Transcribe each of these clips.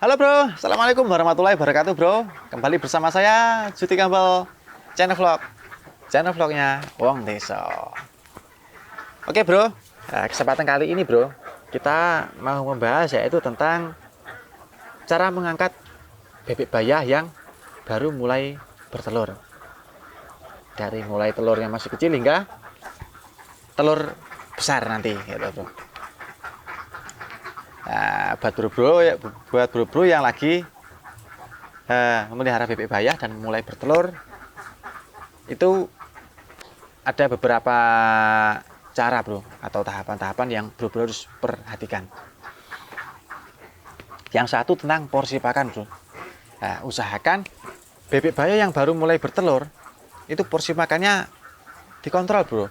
Halo bro, Assalamualaikum warahmatullahi wabarakatuh bro. Kembali bersama saya, Juti Campbell, channel vlog. Channel vlognya Wong Deso. Oke bro, kesempatan kali ini bro, kita mau membahas yaitu tentang cara mengangkat bebek bayah yang baru mulai bertelur. Dari mulai telurnya masih kecil hingga telur besar nanti gitu bro. Nah, buat bro-bro yang lagi memelihara bebek bayah dan mulai bertelur, itu ada beberapa cara bro, atau tahapan-tahapan yang bro harus perhatikan. Yang satu tentang porsi pakan bro. Nah, usahakan bebek bayah yang baru mulai bertelur itu porsi makannya dikontrol bro.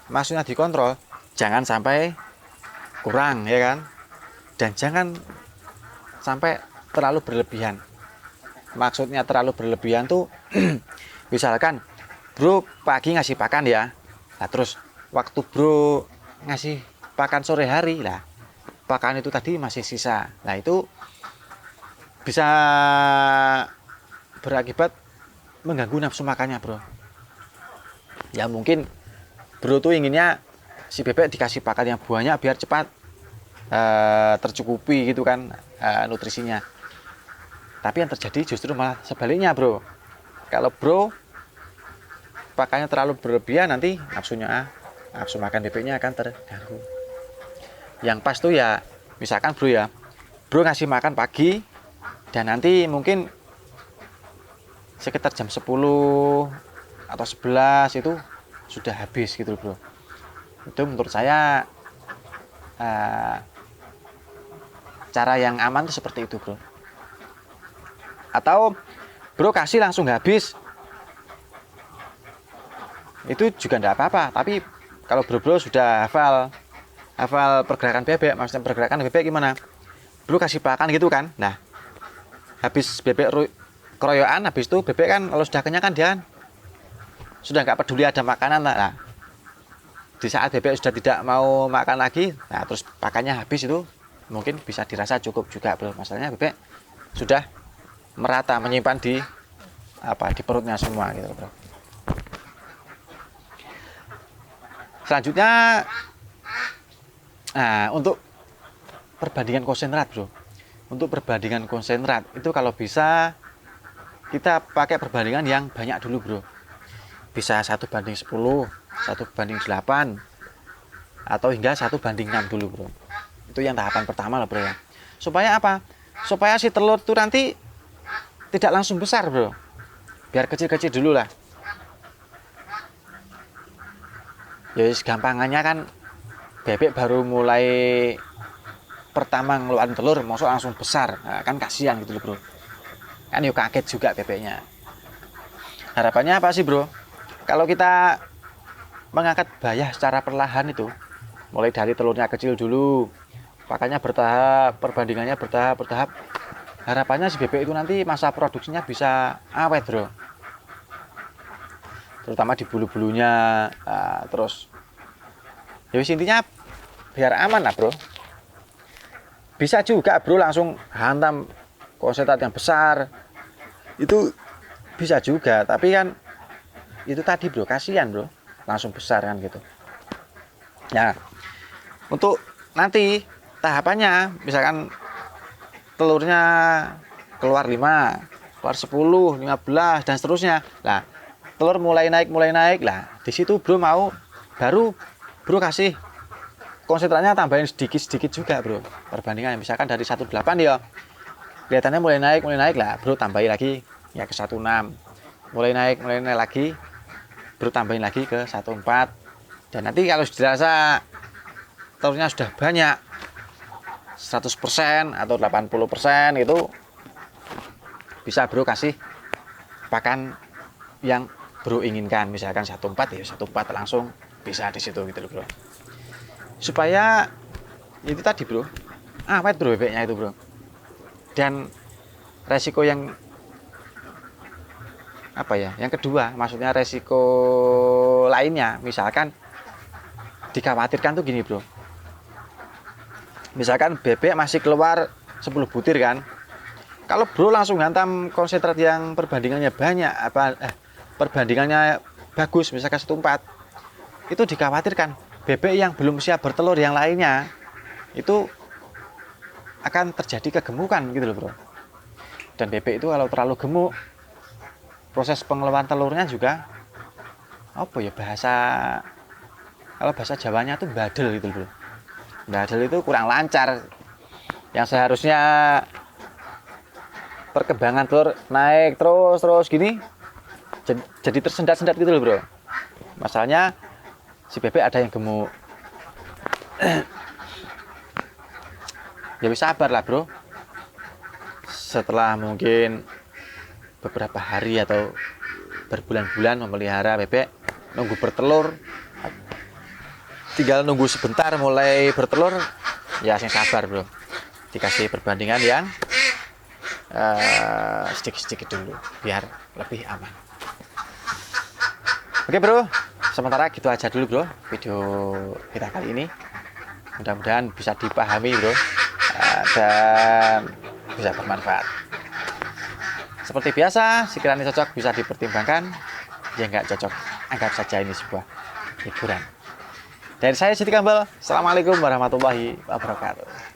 Maksudnya dikontrol, jangan sampai kurang ya kan, dan jangan sampai terlalu berlebihan. Maksudnya terlalu berlebihan tuh misalkan bro pagi ngasih pakan ya, nah terus waktu bro ngasih pakan sore hari lah, pakan itu tadi masih sisa, nah itu bisa berakibat mengganggu nafsu makannya bro. Ya mungkin bro tuh inginnya si bebek dikasih pakan yang banyak biar cepat tercukupi gitu kan nutrisinya. Tapi yang terjadi justru malah sebaliknya bro. Kalau bro pakannya terlalu berlebihan, nanti nafsu makan bebeknya akan terganggu. Yang pas tuh ya misalkan bro ngasih makan pagi dan nanti mungkin sekitar jam 10 atau 11 itu sudah habis gitu bro. Itu menurut saya cara yang aman tuh seperti itu bro. Atau bro kasih langsung habis, itu juga enggak apa-apa. Tapi kalau bro sudah hafal pergerakan bebek, maksudnya pergerakan bebek gimana, bro kasih pakan gitu kan, nah habis bebek keroyokan, habis itu bebek kan kalau sudah kenyang kan dia sudah nggak peduli ada makanan. Nah di saat bebek sudah tidak mau makan lagi, nah terus pakannya habis, itu mungkin bisa dirasa cukup juga bro. Masalahnya bebek sudah merata menyimpan di perutnya semua gitu bro. Selanjutnya untuk perbandingan konsentrat bro. Untuk perbandingan konsentrat itu kalau bisa kita pakai perbandingan yang banyak dulu bro. Bisa 1:10, 1:8, atau hingga 1:6 dulu bro. Itu yang tahapan pertama lah bro ya. Supaya apa? Supaya si telur itu nanti tidak langsung besar bro. Biar kecil-kecil dulu lah. Ya gampangannya kan bebek baru mulai pertama ngeluarin telur masuk langsung besar, nah, kan kasihan gitu loh bro. Kan yuk kaget juga bebeknya. Harapannya apa sih bro? Kalau kita mengangkat bayah secara perlahan itu, mulai dari telurnya kecil dulu, pakannya bertahap, perbandingannya bertahap, harapannya si bebek itu nanti masa produksinya bisa awet bro. Terutama di bulu-bulunya, terus ya intinya biar aman lah bro. Bisa juga bro langsung hantam konsentrat yang besar, itu bisa juga, tapi kan itu tadi bro, kasihan bro langsung besar kan gitu. Nah untuk nanti tahapannya misalkan telurnya keluar 5, keluar 10, 15 dan seterusnya. Nah telur mulai naik lah, di situ bro baru bro kasih konsentratnya, tambahin sedikit juga bro. Perbandingan misalkan dari 1:8 ya kelihatannya mulai naik lah, bro tambahin lagi ya ke 1:6. mulai naik lagi, bro tambahin lagi ke 1:4. Dan nanti kalau dirasa telurnya sudah banyak 100% atau 80% itu bisa bro kasih pakan yang bro inginkan. Misalkan 1:4 ya 1:4 langsung bisa di situ gitu loh bro. Supaya itu tadi bro, awet bro bebeknya itu bro. Dan resiko yang yang kedua, maksudnya resiko lainnya, misalkan dikhawatirkan tuh gini bro. Misalkan bebek masih keluar 10 butir kan, Kalau bro langsung hantam konsentrat yang perbandingannya banyak, perbandingannya bagus, misalkan 1/4, itu dikhawatirkan bebek yang belum siap bertelur yang lainnya itu akan terjadi kegemukan gitu loh bro. Dan bebek itu kalau terlalu gemuk, proses pengeluaran telurnya juga apa ya, kalau bahasa Jawanya tuh badel gitu bro. Badel itu kurang lancar, yang seharusnya perkembangan telur naik terus gini jadi tersendat-sendat gitu loh bro. Masalahnya si bebek ada yang gemuk. Ya wis sabar lah bro, setelah mungkin beberapa hari atau berbulan-bulan memelihara bebek, nunggu bertelur, tinggal nunggu sebentar mulai bertelur, ya sing sabar bro, dikasih perbandingan yang sedikit-sedikit dulu biar lebih aman. Oke bro, sementara gitu aja dulu bro video kita kali ini, mudah-mudahan bisa dipahami bro, dan bisa bermanfaat. Seperti biasa, sekiranya cocok bisa dipertimbangkan, ya nggak cocok anggap saja ini sebuah hiburan. Dari saya Siti Campbell, assalamualaikum warahmatullahi wabarakatuh.